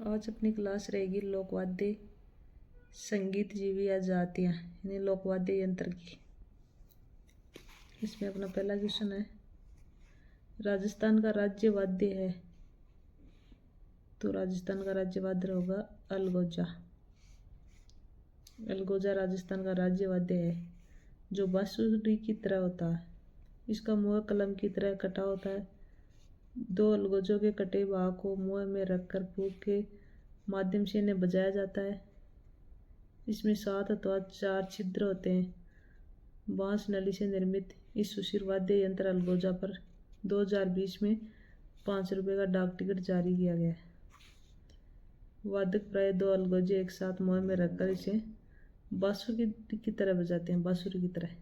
आज अपनी क्लास रहेगी लोकवाद्य संगीत जीवी या जातियाँ यानी लोकवाद्य यंत्र की। इसमें अपना पहला क्वेश्चन है, राजस्थान का राज्य वाद्य है, तो राजस्थान का राज्य वाद्य होगा अलगोजा। अलगोजा राजस्थान का राज्य वाद्य है जो बांसुरी की तरह होता है। इसका मुँह कलम की तरह कटा होता है। दो अलगोजों के कटे भाग को मुँह में रखकर फूंक के माध्यम से इन्हें बजाया जाता है। इसमें 7 अथवा 4 छिद्र होते हैं। बांस नली से निर्मित इस सुशिर वाद्य यंत्र अलगोजा पर 2020 में 5 रुपये का डाक टिकट जारी किया गया है। वादक प्राय 2 अलगोजे एक साथ मुँह में रखकर इसे बांसुरी की तरह बजाते हैं, बांसुरी की तरह।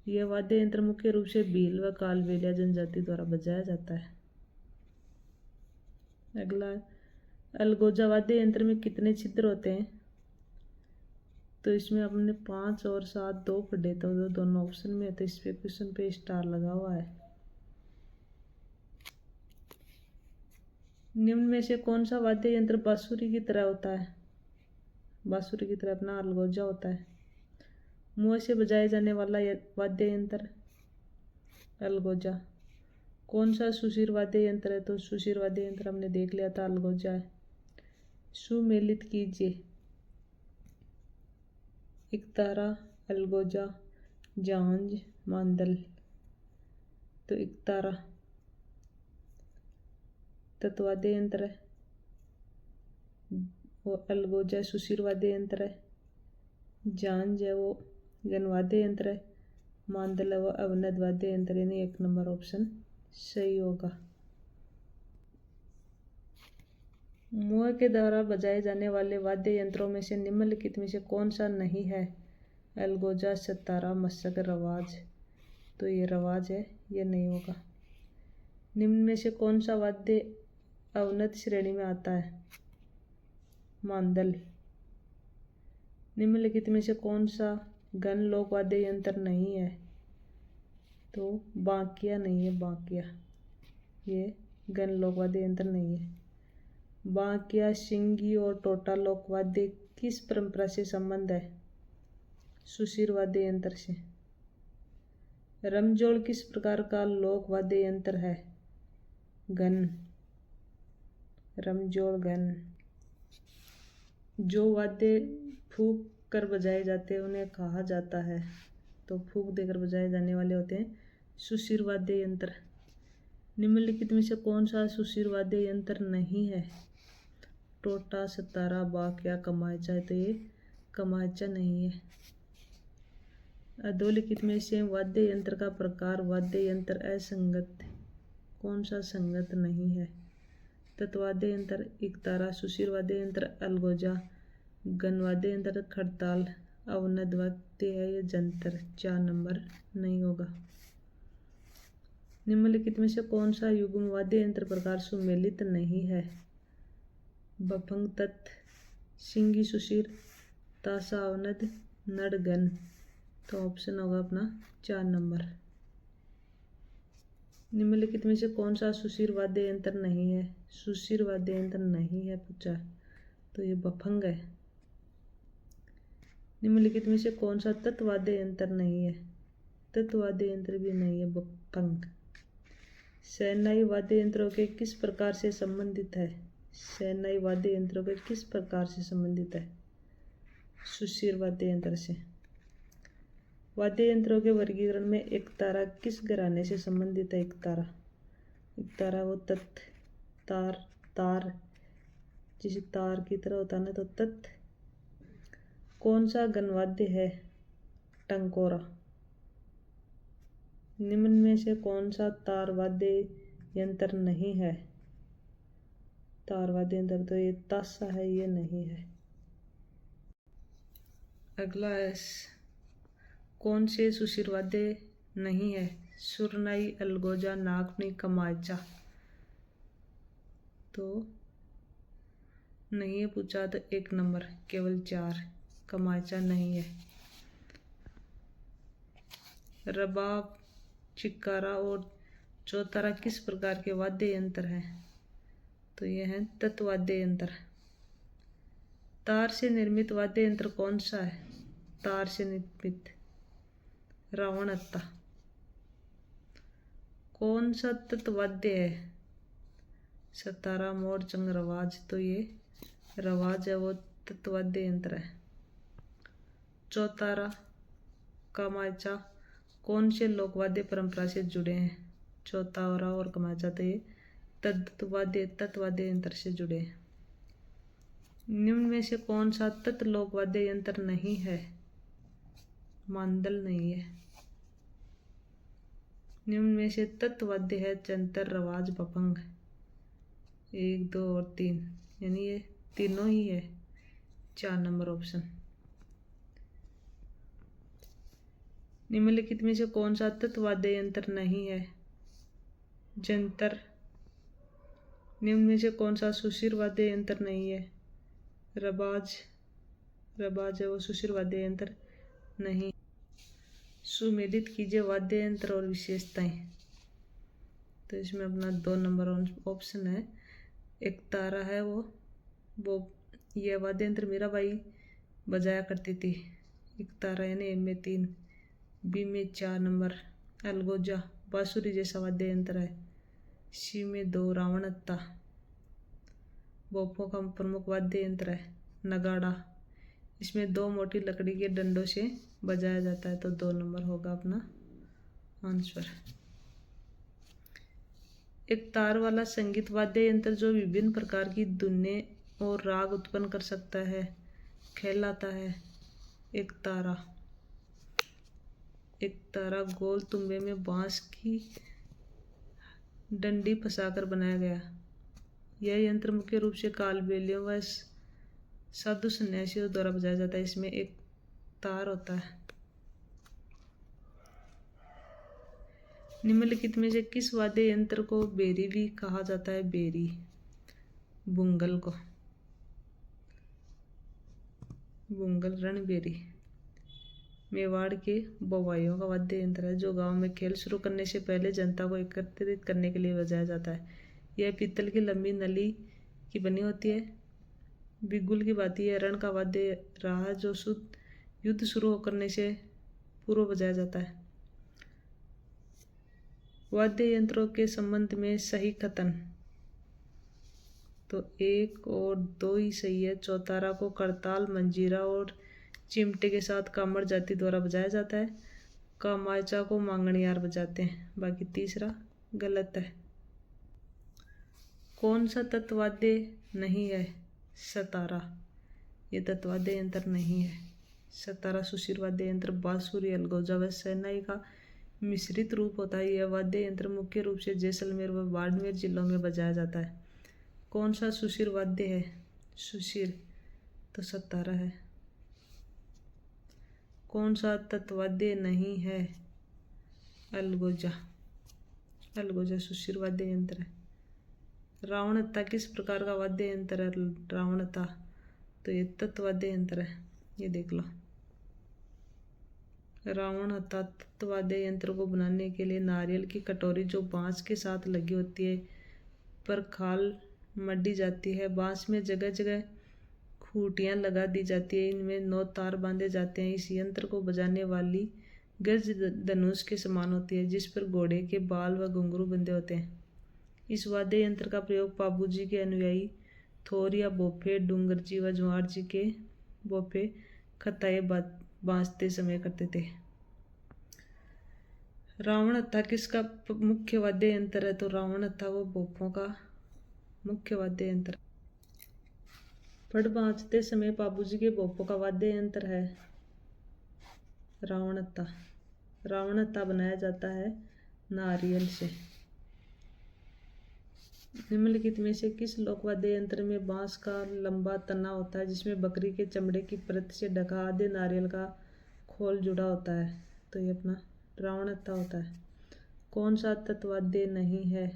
यह वाद्य यंत्र मुख्य रूप से भील व कालबेलिया जनजाति द्वारा बजाया जाता है। अगला, अलगोजा वाद्य यंत्र में कितने छिद्र होते हैं? तो इसमें हमने 5 और 7 दो पढ़े तो दोनों ऑप्शन में है, तो इस पे क्वेश्चन पे स्टार लगा हुआ है। निम्न में से कौन सा वाद्य यंत्र बांसुरी की तरह होता है? बांसुरी की तरह अपना अलगोजा होता है। मुँह से बजाया जाने वाला वाद्य यंत्र अलगोजा। कौन सा सुशिर वाद्य यंत्र है? तो सुशिर वाद्य यंत्र हमने देख लिया था, अलगोजा है। सुमेलित कीजिए। इकतारा, अलगोजा, झांझ, मांदल। तो इकतारा तत्वाद्य यंत्र है, वो अलगोजा सुशिर वाद्य यंत्र है। झांझ है वो गणवाद्य यंत्र है। मांदल है वो अवनद वाद्य यंत्र, यानी 1 नंबर ऑप्शन सही होगा। मुँह के द्वारा बजाए जाने वाले वाद्य यंत्रों में से निम्नलिखित में से कौन सा नहीं है? अलगोजा, सतारा, मशक, रवाज। तो ये रवाज है, ये नहीं होगा। निम्न में से कौन सा वाद्य अवनत श्रेणी में आता है? मांदल। निम्नलिखित में से कौन सा घन लोक वाद्य यंत्र नहीं है? तो बांकिया नहीं है, बांकिया ये घन लोक वाद्य यंत्र नहीं है। बांकिया, सिंगी और टोटा लोक वाद्य किस परंपरा से संबंध है? सुशिर वाद्य यंत्र से। रमजोड़ किस प्रकार का लोक वाद्य यंत्र है? घन। रमजोड़ घन। जो वाद्य फूंक कर बजाए जाते हैं उन्हें कहा जाता है, तो फूंक देकर बजाए जाने वाले होते हैं सुशिर वाद्य यंत्र। निम्नलिखित में से कौन सा सुशिर वाद्य यंत्र नहीं है? टोटा, सतारा, बांकिया, कमाचा। तो ये कमाचा नहीं है। अधोलिखित में से वाद्य यंत्र का प्रकार वाद्य यंत्र असंगत कौन सा संगत नहीं है? तत्वाद्य यंत्र इकतारा, सुशिर वाद्य यंत्र अलगोजा, गणवाद्य यंत्र खड़ताल, अवनद वाद्य है ये जंतर। 4 नंबर नहीं होगा। निम्नलिखित में से कौन सा युग्म वाद्य यंत्र प्रकार सुमेलित नहीं है? बफंग तत्, सिंगी सुशिर, तासा अवनद, नड़गन। तो ऑप्शन होगा अपना 4 नंबर। निम्नलिखित में से कौन सा सुशिर वाद्य यंत्र नहीं है? सुशिर वाद्य यंत्र नहीं है पूछा, तो ये बफंग है। निम्नलिखित में से कौन सा तत्वाद्य यंत्र नहीं है? तत्वाद्य यंत्र भी नहीं है, बफंग। शहनाई वाद्य यंत्रों के किस प्रकार से संबंधित है? शहनाई वाद्य यंत्रों के किस प्रकार से संबंधित है? सुशिर वाद्य यंत्र से। वाद्य यंत्रों के वर्गीकरण में एकतारा किस घराने से संबंधित है? एकतारा। एकतारा वो तत्, तार, तार जैसे तार की तरह होता है ना, तो तत्। कौन सा गणवाद्य है? टंकोरा। निम्न में से कौन सा तार वाद्य यंत्र नहीं है? तार वाद्य यंत्र तो ये ताशा है, ये नहीं है। अगला है, कौन से सुशिर वाद्य नहीं है? सुरनाई, अलगोजा, नागफनी, कमाचा। तो नहीं है पूछा, तो 1 नंबर, केवल 4, कमाचा नहीं है। रबाब, चिक्कारा और चौतारा किस प्रकार के वाद्य यंत्र हैं? तो ये है तत्वाद्य यंत्र। तार से निर्मित वाद्य यंत्र कौन सा है? तार से निर्मित रावणत्ता। कौन सा तत्वाद्य है? सतारा, मोर, चंग, रवाज। तो ये रवाज है, वो तत्वाद्य यंत्र है। चौतारा, कमाचा कौन से लोकवाद्य परंपरा से जुड़े हैं? चौतारा और कमाचा तो ये तत्वाद्य यंत्र से जुड़े हैं। निम्न में से कौन सा तत् लोकवाद्य यंत्र नहीं है? मांदल नहीं है। निम्न में से तत्वाद्य है चंतर, रवाज, भपंग। 1, 2 और 3, यानी ये तीनों ही है। 4 नंबर ऑप्शन। निम्नलिखित में से कौन सा तत्वाद्य यंत्र नहीं है? जंतर। निम्न में से कौन सा सुशिर वाद्य यंत्र नहीं है? रबाज है, वो सुशिर वाद्य यंत्र नहीं। सुमेलित कीजिए वाद्य यंत्र और विशेषताएं। तो इसमें अपना 2 नंबर ऑप्शन है। एक तारा है, वो ये वाद्य यंत्र मीराबाई बजाया करती थी। एक तारा यानी ए में 3, बी में 4 नंबर अलगोजा बांसुरी जैसा वाद्य यंत्र है। सी में 2 रावणत्ता बोफों का प्रमुख वाद्य यंत्र है। नगाड़ा, इसमें 2 मोटी लकड़ी के डंडों से बजाया जाता है। तो 2 नंबर होगा अपना आंसर। एक तार वाला संगीत वाद्य यंत्र जो विभिन्न प्रकार की धुनें और राग उत्पन्न कर सकता है कहलाता है एक तारा। एक तारा गोल तुम्बे में बांस की डंडी फंसाकर बनाया गया। यह यंत्र मुख्य रूप से कालबेलियों व साधु सन्यासियों द्वारा बजाया जाता है। इसमें एक तार होता है। निम्नलिखित में से किस वाद्य यंत्र को बेरी भी कहा जाता है? बेरी, बुंगल को। बुंगल रणबेरी मेवाड़ के बवाइयों का वाद्य यंत्र है जो गांव में खेल शुरू करने से पहले जनता को एकत्रित करने के लिए बजाया जाता है। यह पीतल की लंबी नली की बनी होती है। बिगुल की बाती यह रण का वाद्य रहा है जो युद्ध शुरू करने से पूर्व बजाया जाता है। वाद्य यंत्रों के संबंध में सही कथन। तो 1 और 2 ही सही है। चौतारा को करताल, मंजीरा और चिमटे के साथ कामड़ जाति द्वारा बजाया जाता है। कामाचा को मांगणियार बजाते हैं। बाकी तीसरा गलत है। कौन सा तत्वाद्य नहीं है? सतारा, ये तत्वाद्य यंत्र नहीं है। सतारा सुशिर वाद्य यंत्र बांसुरी, अलगोजा व शहनाई का मिश्रित रूप होता है। यह वाद्य यंत्र मुख्य रूप से जैसलमेर व बाड़मेर जिलों में बजाया जाता है। कौन सा सुशिर वाद्य है? सुशिर, तो सतारा है। कौन सा तत्वाद्य नहीं है? अलगोजा। अलगोजा सुशिर वाद्य यंत्र है। रावणत्ता किस प्रकार का वाद्य यंत्र है? रावणत्ता तो ये तत्वाद्य यंत्र है। ये देख लो। रावणत्ता तत्वाद्य यंत्र को बनाने के लिए नारियल की कटोरी जो बांस के साथ लगी होती है पर खाल मढ़ी जाती है। बांस में जगह जगह खूंटियाँ लगा दी जाती है। इनमें 9 तार बांधे जाते हैं। इस यंत्र को बजाने वाली गज धनुष के समान होती है जिस पर घोड़े के बाल व घुंघरू बंधे होते हैं। इस वाद्य यंत्र का प्रयोग पाबूजी के अनुयायी थोर या बोफे, डूंगर जी व जुआर जी के बोफे खताए बांधते समय करते थे। रावणत्था किसका मुख्य वाद्य यंत्र है? तो रावणत्था वो बोफों का मुख्य वाद्य यंत्र। फड़ बांधते समय पाबूजी के बोफों का वाद्य यंत्र है रावणत्था। रावणत्था बनाया जाता है नारियल से। निम्नलिखित में से किस लोकवाद्य यंत्र में बांस का लंबा तना होता है जिसमें बकरी के चमड़े की परत से ढका आधे नारियल का खोल जुड़ा होता है? तो ये अपना रावणत्था होता है। कौन सा तत्वाद्य नहीं है?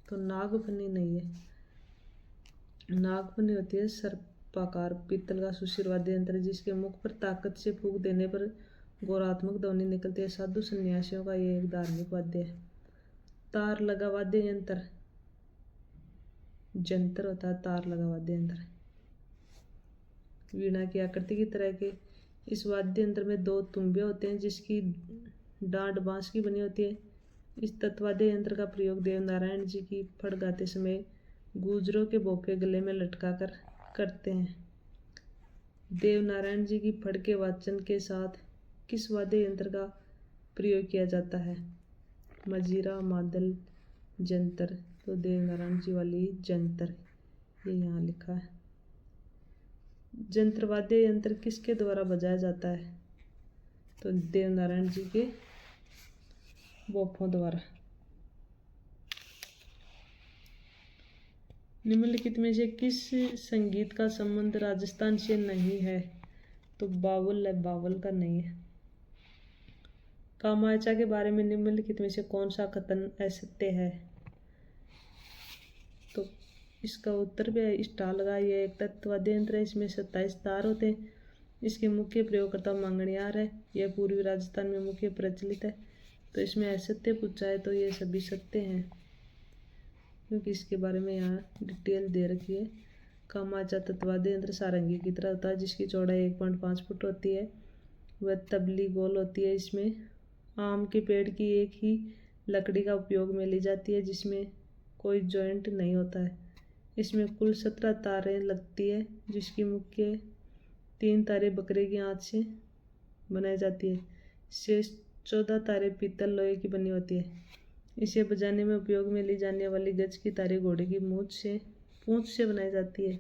तो नागफनी नहीं है। नागफनी होती है सर्पाकार पीतल का सुशिर वाद्य यंत्र जिसके मुख पर ताकत से फूंक देने पर गौरात्मक ध्वनि निकलती है। साधु सन्यासियों का ये एक धार्मिक वाद्य है। तार लगा वाद्य यंत्र जंतर होता है, तार लगा वाद्य यंत्र। वीणा की आकृति की तरह के इस वाद्य यंत्र में 2 तुम्बे होते हैं जिसकी डांड बांस की बनी होती है। इस तत्वाद्य यंत्र का प्रयोग देवनारायण जी की फड़ गाते समय गुजरों के बोके गले में लटका कर करते हैं। देवनारायण जी की फड़ के वाचन के साथ किस वाद्य यंत्र का प्रयोग किया जाता है? मजीरा, मादल, जंतर। तो देवनारायण जी वाली जंतर, ये यहाँ लिखा है। जंत्र वाद्य यंत्र किसके द्वारा बजाया जाता है? तो देवनारायण जी के बोफों द्वारा। निम्नलिखित में से किस संगीत का संबंध राजस्थान से नहीं है? तो बावल है, बावल का नहीं है। कामायचा के बारे में निम्नलिखित में से कौन सा कथन असत्य है? तो इसका उत्तर भी है स्टालगा। यह एक तत्वाद्य यंत्र है, इसमें 27 तार होते हैं। इसके मुख्य प्रयोगकर्ता मंगनियार है। यह पूर्वी राजस्थान में मुख्य प्रचलित है। तो इसमें असत्य पूछा है तो ये सभी सत्य हैं, क्योंकि इसके बारे में यहाँ डिटेल दे रखी है। कामायचा तत्वाद्य यंत्र सारंगी की तरह होता है जिसकी चौड़ाई 1.5 फुट होती है। वह तबली गोल होती है। इसमें आम के पेड़ की एक ही लकड़ी का उपयोग में ली जाती है जिसमें कोई जॉइंट नहीं होता है। इसमें कुल 17 तारें लगती है जिसकी मुख्य 3 तारें बकरे की आंत से बनाई जाती है। शेष 14 तारें पीतल लोहे की बनी होती है। इसे बजाने में उपयोग में ली जाने वाली गज की तारें घोड़े की पूंछ से बनाई जाती है।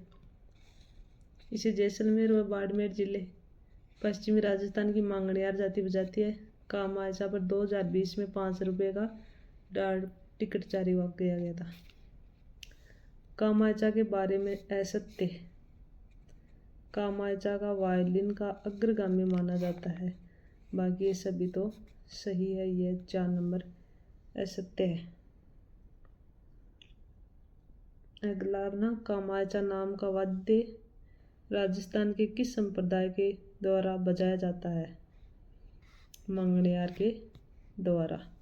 इसे जैसलमेर व बाड़मेर जिले पश्चिमी राजस्थान की मंगनियार जाति बजाती है। कामायचा पर 2020 में 5 रुपये का टिकट जारी किया गया था। कामायचा के बारे में असत्य। कामायचा का वायलिन का अग्रगामी माना जाता है। बाकी ये सभी तो सही है। ये 4 नंबर असत्य है। अगला ना, कामायचा नाम का वाद्य राजस्थान के किस संप्रदाय के द्वारा बजाया जाता है? मंगनियार के द्वारा।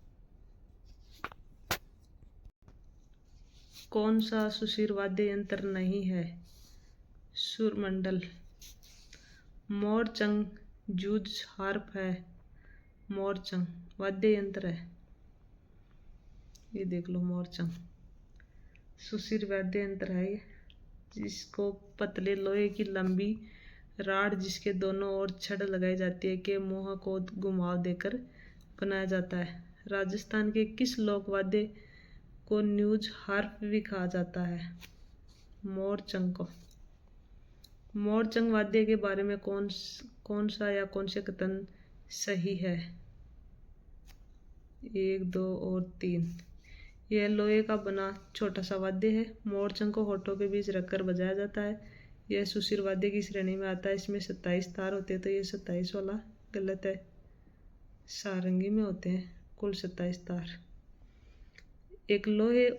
कौन सा सुशिर वाद्य यंत्र नहीं है? सुरमंडल। मोरचंग जूझ हार्प है। मोरचंग वाद्य यंत्र है, ये देख लो। मोरचंग सुशिर वाद्य यंत्र है ये, जिसको पतले लोहे की लंबी राड जिसके दोनों ओर छड़ लगाई जाती है के मुंह को घुमाव देकर बनाया जाता है। राजस्थान के किस लोक वाद्य को न्यूज हार्प भी कहा जाता है? मोरचंग को। मोरचंग वाद्य के बारे में कौन सा या कौन से कथन सही है? 1, 2 और 3। यह लोहे का बना छोटा सा वाद्य है। मोरचंग को होठों के बीच रखकर बजाया जाता है। यह सुशिर वाद्य की श्रेणी में आता है। इसमें 27 तार होते हैं तो ये 27 वाला गलत है। सारंगी में होते हैं कुल 27 तार। एक लोहे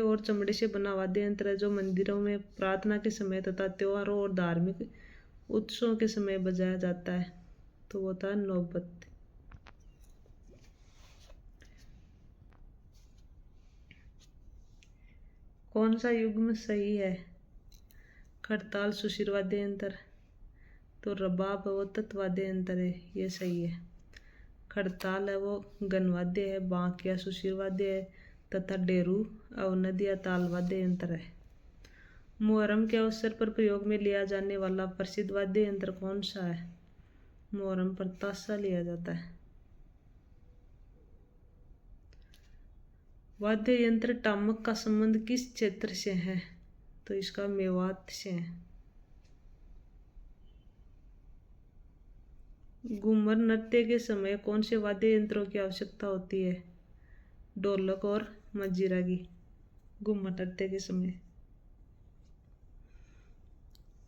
और चमड़े से बना वाद्य यंत्र है जो मंदिरों में प्रार्थना के समय तथा त्योहारों और धार्मिक उत्सवों के समय बजाया जाता है। तो वो था नौबत। कौन सा युग्म सही है? खड़ताल सुशिर वाद्य यंत्र। तो रबाब वो तत्वाद्य यंत्र है, ये सही है। खड़ताल है वो गणवाद्य है। बांकिया सुशिर वाद्य है तथा डेरू अवनद या ताल वाद्य यंत्र है। मुहर्रम के अवसर पर प्रयोग में लिया जाने वाला प्रसिद्ध वाद्य यंत्र कौन सा है? मुहर्रम पर ताशा लिया जाता है। वाद्य यंत्र टामक का संबंध किस क्षेत्र से है? तो इसका मेवात से है। घूमर नृत्य के समय कौन से वाद्य यंत्रों की आवश्यकता होती है? ढोलक और मजीरा की। घूमर नृत्य के समय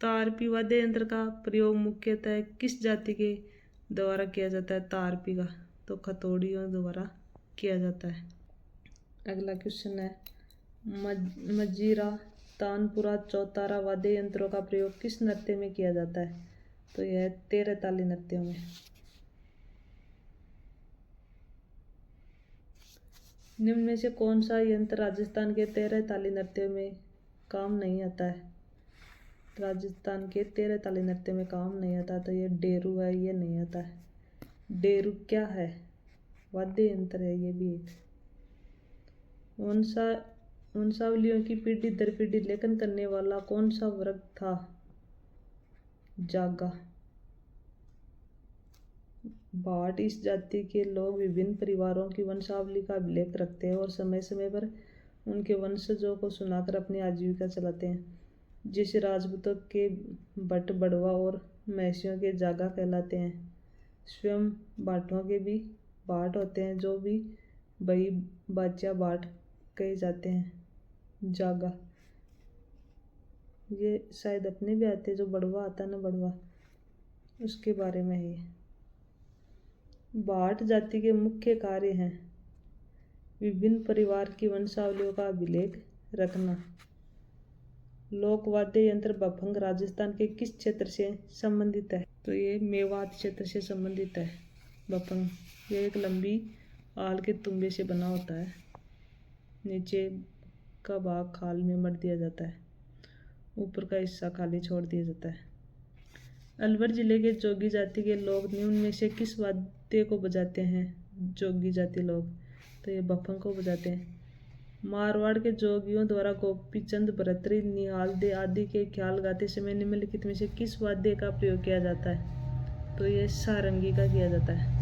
तारपी वाद्य यंत्र का प्रयोग मुख्यतः किस जाति के द्वारा किया जाता है? तारपी का तो खतोड़ियों द्वारा किया जाता है। अगला क्वेश्चन है, मजीरा, तानपुरा, चौतारा वाद्य यंत्रों का प्रयोग किस नृत्य में किया जाता है? तो यह 13 ताली नृत्यों में। निम्न में से कौन सा यंत्र राजस्थान के 13 ताली नृत्य में काम नहीं आता है? राजस्थान के 13 ताली नृत्य में काम नहीं आता, तो ये डेरू है, ये नहीं आता है। डेरू क्या है? वाद्य यंत्र है ये भी एक। वंशावलियों की पीढ़ी दर पीढ़ी लेखन करने वाला कौन सा वर्ग था? जागा। भाट। इस जाति के लोग विभिन्न परिवारों की वंशावली का अभिलेख रखते हैं और समय समय पर उनके वंशजों को सुनाकर अपनी आजीविका चलाते हैं। जैसे राजपूतों के भट्ट बड़वा और महसियों के जागा कहलाते हैं। स्वयं भाटों के भी भाट होते हैं, जो भी बही बाचा भाट कहे जाते हैं। जागा ये शायद अपने भी आते हैं, जो बड़वा आता है ना, बड़वा, उसके बारे में है। भाट जाति के मुख्य कार्य हैं विभिन्न परिवार की वंशावलियों का अभिलेख रखना। लोक वाद्य यंत्र बफंग राजस्थान के किस क्षेत्र से संबंधित है? तो ये मेवात क्षेत्र से संबंधित है। बफंग ये एक लंबी आल के तुम्बे से बना होता है। नीचे का भाग खाल में मढ़ दिया जाता है, ऊपर का हिस्सा खाली छोड़ दिया जाता है। अलवर जिले के जोगी जाति के लोग निम्न में से किस वाद्य को बजाते हैं? जोगी जाति लोग तो ये बफंग को बजाते हैं। मारवाड़ के जोगियों द्वारा गोपीचंद, भरतरी, निहाल दे आदि के ख्याल गाते समय निम्नलिखित में से किस वाद्य का प्रयोग किया जाता है? तो ये सारंगी का किया जाता है।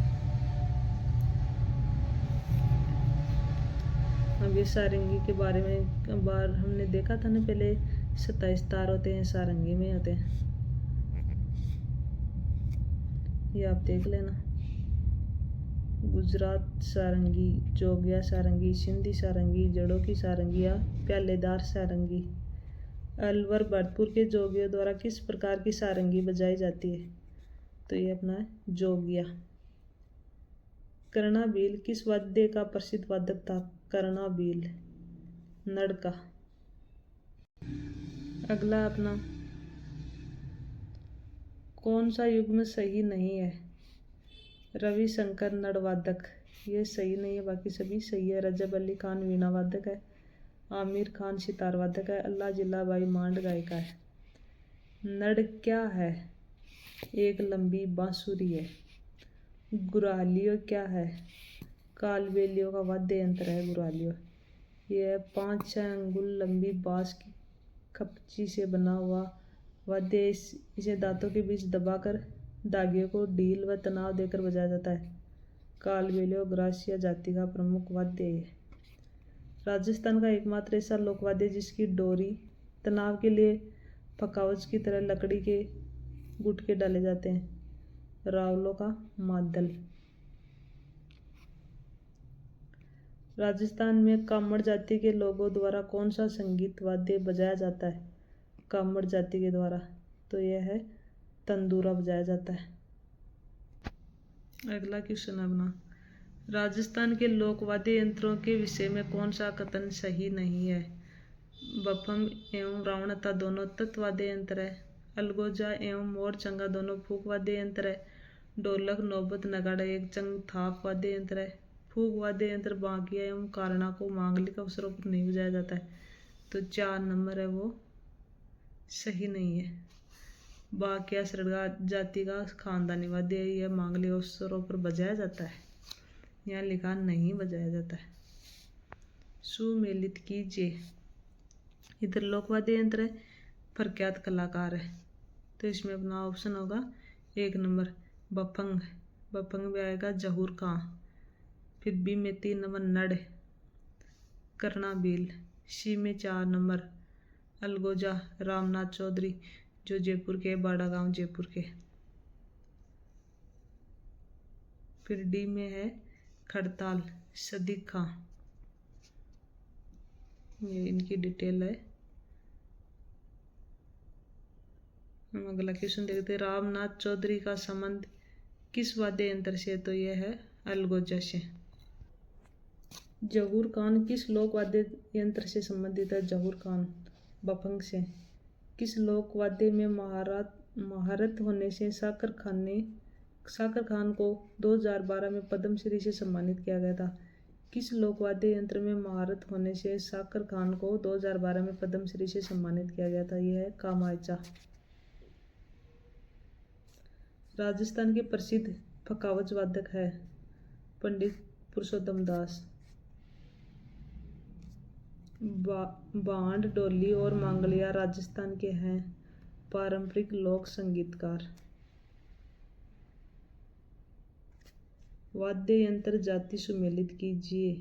अब ये सारंगी के बारे में बार हमने देखा था ना, पहले 27 तार होते हैं, सारंगी में होते हैं, ये आप देख लेना। गुजरात सारंगी, जोगिया सारंगी, सिंधी सारंगी, जड़ों की सारंगी या प्यालेदार सारंगी। अलवर भरतपुर के जोगियों द्वारा किस प्रकार की सारंगी बजाई जाती है? तो ये अपना है जोगिया। कर्णाबील किस वाद्य का प्रसिद्ध वादक था? कर्णाबील नड़का। अगला अपना कौन सा युग्म सही नहीं है? रविशंकर नड़वादक, ये सही नहीं है, बाकी सभी सही है। रजब अली खान वीणा वादक है। आमिर खान सितार वादक है। अल्लाह जिला बाई मांड गायिका है। नड़ क्या है? एक लंबी बांसुरी है। गुरालियो क्या है? कालबेलियों का वाद्य यंत्र है गुरालियो। यह 5-6 अंगुल लंबी बांस की खपची से बना हुआ वाद्य। इसे दांतों के बीच दबाकर धागे को ढील व तनाव देकर बजाया जाता है। कालबेलियो ग्रासिया जाति का प्रमुख वाद्य है। राजस्थान का एकमात्र ऐसा लोकवाद्य जिसकी डोरी तनाव के लिए पकावज की तरह लकड़ी के गुटके डाले जाते हैं। रावलों का मादल। राजस्थान में कामड़ जाति के लोगों द्वारा कौन सा संगीत वाद्य बजाया जाता है? कामड़ जाति के द्वारा तो यह है तंदूरा बजाया जाता है। अगला क्वेश्चन अपना, राजस्थान के लोकवाद्य यंत्रों के विषय में कौन सा कथन सही नहीं है? बफंग एवं रावणता दोनों तत्वाद्य यंत्र है। अलगोजा एवं मोर चंगा दोनों फूक वाद्य यंत्र है। ढोलक, नौबत, नगाड़ा एक चंग थाप वाद्य यंत्र है। फूक वाद्य यंत्र बांकिया एवं कारना को मांगलिक अवसरों पर नहीं बजाया जाता है, तो 4 नंबर है वो सही नहीं है। बांकिया सरगा जाति का खानदानी वाद्य है, यह मांगलिक अवसरों पर बजाया जाता है, यहाँ लिखा नहीं बजाया जाता है। सुमेलित कीजिए। इधर लोकवाद्य यंत्र है, प्रख्यात कलाकार है, तो इसमें अपना ऑप्शन होगा 1 नंबर बफंग। बफंग में आएगा जहूर खां। फिर बी में 3 नंबर नड़ कर्णाबील। सी में 4 नंबर अलगोजा रामनाथ चौधरी, जो जयपुर के बाड़ा गांव जयपुर के। फिर डी में है खड़ताल सदीक खां। ये इनकी डिटेल है। हम अगला क्वेश्चन देखते हैं, रामनाथ चौधरी का संबंध किस वाद्य यंत्र से? तो यह है अलगोजा से। जहूर खान किस लोक वाद्य यंत्र से संबंधित है? जहूर खान बफंग से। किस लोक वाद्य में महारत होने से साकर खान को 2012 में पद्मश्री से सम्मानित किया गया था? किस लोक वाद्य यंत्र में महारत होने से शाकर खान को 2012 में पद्मश्री से सम्मानित किया गया था? यह है कामायचा। राजस्थान के प्रसिद्ध पखावज वादक है पंडित पुरुषोत्तम दास। भांड, ढोली और मांगलिया राजस्थान के हैं पारंपरिक लोक संगीतकार। वाद्य यंत्र जाति सुमेलित कीजिए।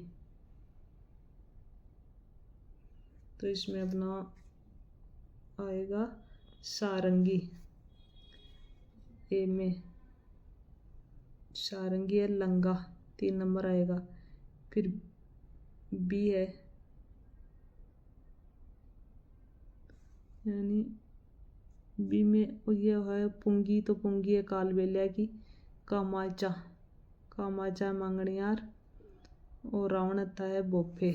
तो इसमें अपना आएगा सारंगी। ए में सारंगी है लंगा, 3 नंबर आएगा। फिर बी है यानी बी में ये है पुंगी, तो पुंगी है कालबेलिया की। कामाचा, कामाचा मांगणियार और रावण आता है बोफे।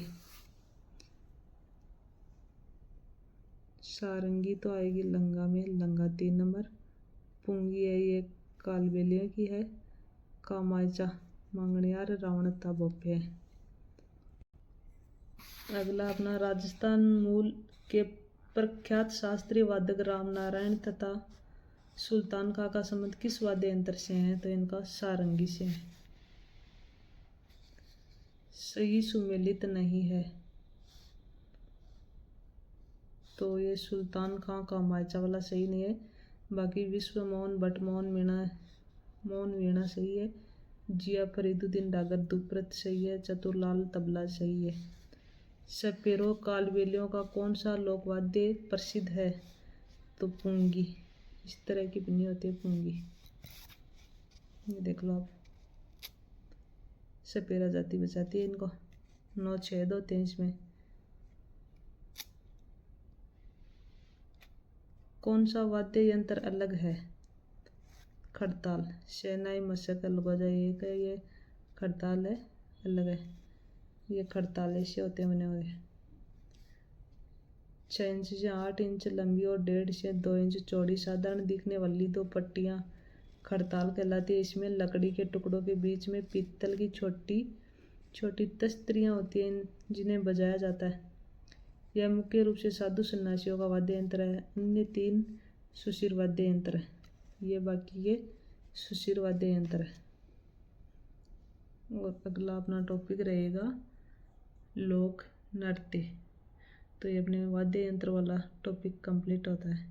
सारंगी तो आएगी लंगा में, लंगा 3 नंबर। पुंगी है ये कालबेलिया की है। कामाचा मांगणियार, रावण आता बोफे है। अगला अपना राजस्थान मूल के प्रख्यात शास्त्रीय वादक राम नारायण तथा सुल्तान खां का संबंध किस वाद्य यंत्र से है? तो इनका सारंगी से है। सही सुमेलित नहीं है, तो ये सुल्तान खां का मायचा वाला सही नहीं है। बाकी विश्व मोहन भट्ट मोहन वीणा सही है। जिया फरीदुद्दीन डागर दुपरत सही है। चतुरलाल तबला सही है। सपेरों कालबेलियों का कौन सा लोकवाद्य प्रसिद्ध है? तो पुंगी। इस तरह की बनी होती है पुंगी, ये देख लो आप। सपेरा जाति बचाती है इनको। 9 छेद होते हैं इसमें। कौन सा वाद्य यंत्र अलग है? खड़ताल। शहनाई मशक अलग हो जाए, एक है ये खड़ताल है, अलग है। ये खड़ताल ऐसे होते हैं बने हुए। 6 इंच से 8 इंच लंबी और 1.5 से 2 इंच चौड़ी साधारण दिखने वाली 2 पट्टियां खड़ताल कहलाती है। इसमें लकड़ी के टुकड़ों के बीच में पीतल की छोटी छोटी तस्तरियां होती हैं जिन्हें बजाया जाता है। यह मुख्य रूप से साधु सन्यासियों का वाद्य यंत्र है। अन्य 3 सुशिर वाद्य यंत्र है ये, बाकी ये सुशिर वाद्य यंत्र है। और अगला अपना टॉपिक रहेगा लोक नृत्य। तो ये अपने वाद्य यंत्र वाला टॉपिक कंप्लीट होता है।